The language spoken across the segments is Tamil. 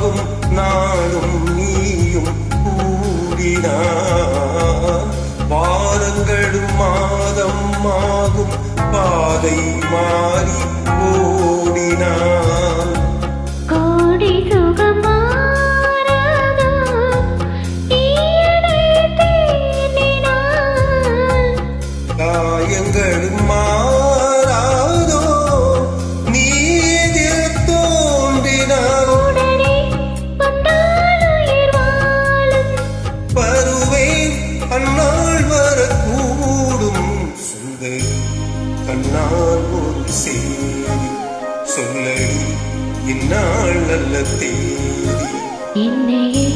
ஆகும் நானும் நீயும் கூடினார் வாரங்களும் மாதம் ஆகும் பாதை மாறி ஓடினார் கோடி சுகமானதோ ஈயனை தேனினாள் காயங்களும் மாறாதோ நீதில் தோன்றினார் உடனே வந்தால் உயிர் வாழும் வருவேன் அந்நாள் வரக்கூடும் சுந்தரி கண்ணால் ஒரு செய்தி சொல்லடி இந்நாள் நல்ல தேதி என்னையே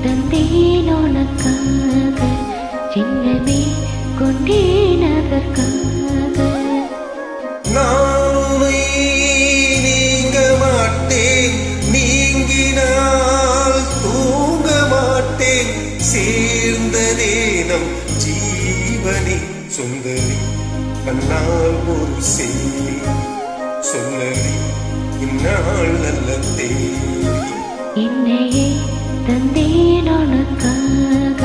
தந்தேன் உனக்காக சின்னமே கொண்டேன் அதற்காக நான் உன்னை நீங்க மாட்டேன் நீங்கினால் தூங்க மாட்டேன் சேர்ந்ததே நம் ஜீவனே சுந்தரி கண்ணால் ஒரு செய்தி சொல்லடி இந்நாள் நல்ல தேதி என்னையே தந்தேன் உனக்காக